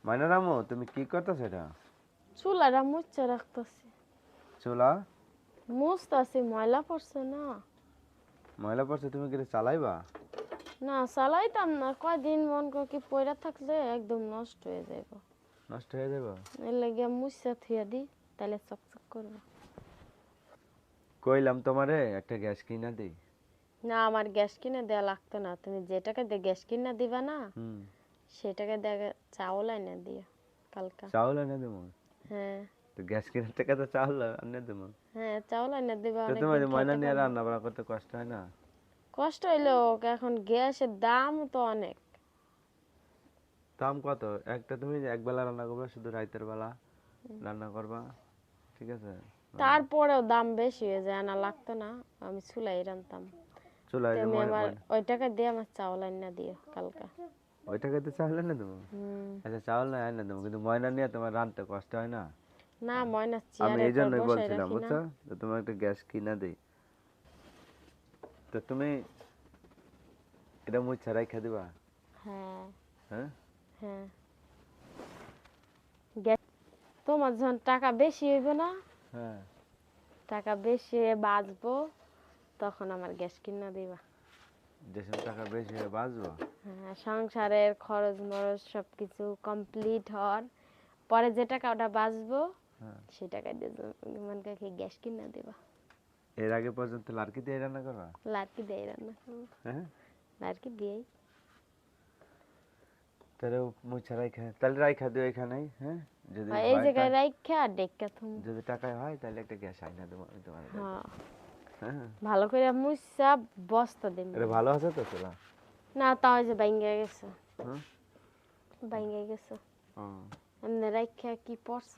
মাইনা রামু, তুমি কি করতেছ এটা? চুলাটা মুছে রাখতেছি। চুলা মুছতাছি, ময়লা পড়ছে না। ময়লা পড়ছে, তুমি কি এটা চালাইবা? না চালাইতাম না, কয়দিন মন কর কি পয়রা থাকলে একদম নষ্ট হয়ে যাইব। নষ্ট হয়ে যাবে। এর লাগে মুছে থুয়া দি, তাহলে চকচক করবে। কইলাম তোমারে একটা গ্যাস কিনা দেই। না আমার গ্যাস কিনে দেওয়া লাগতো না, তুমি যে টাকা দিয়ে গ্যাস কিনে দিবা না হুম। সেই টাকা দিয়ে চাউল এনে দিও কালকা। চাউল এনে দেবো? হ্যাঁ তো গ্যাস কেনার টাকা তো চাউল এনে দেবো। হ্যাঁ চাউল এনে দিবা, তো তোমার অনেকদিন ময়না খাইতে নিয়ে পারবো। রান্না বান্না করতে কষ্ট হয় না? কষ্ট হইলো, এখন গ্যাসের দাম তো অনেক। দাম কত? একটা তুমি এক বেলা রান্না করবে, শুধু রাতের বেলা রান্না করবা, ঠিক আছে? তারপরেও দাম বেশি হয়ে যায়, আনা লাগতো না, আমি চুলাই রান্তাম। চুলায় যে তুমি আমার ময়না, ওই টাকা দিয়ে আমার চাউল এনে দিও কালকা। ওই টাকাতে চাউল এনে দেবো? হুম। আচ্ছা চাউল না এনে দেবো, কিন্তু ময়না নিয়ে তোমার রাঁধতে কষ্ট হয় না? না ময়না আমি চেয়ারের এই পর জন্যই বসাই বলছিলাম, রাখি না। বুঝছো, তো তোমার একটা গ্যাস কিনা দেই। তো তুমি এটা মুছা রাইখা দিবা? হ্যাঁ হ্যাঁ। হ্যাঁ। গ্যাস তোমার যখন টাকা বেশি হইব না, হ্যাঁ। টাকা বেশি হয়ে বাঁচবো, তখন আমার গ্যাস কিনা দিবা। যেসব টাকা বেশি হয়ে বাঁচবো। হ্যাঁ সংসারের খরচ মরচ সবকিছু কমপ্লিট হওয়ার পরে যে টাকাটা বাঁচবো হ্যাঁ। সেই টাকা দিয়ে মন কাকে গ্যাস কিনা দিবা। এর আগে পর্যন্ত লাড়কি দিয়ে রান্না করবা? লাড়কি দিয়ে রান্না করবো। হ্যাঁ। লাড়কি দিয়েই। তাহলে মুছা রাইখা, তাহলে রাইখা দিও এখানেই, হ্যাঁ? যদি এই হয় জায়গায় রাইখা আর ডেক্কা থুম। যদি টাকায় হয় তাহলে একটা গ্যাস আইনা দেবো আমি তোমার। হ্যাঁ হ্যাঁ। ভালো করে মুছা বস্তা দিন। এটা ভালো আছে তো চুলা? না তাও যে ভাঙ্গা গেছে। হ্যাঁ। ভাঙ্গা গেছে। ও। এমনি রাইখা কি পড়ছে।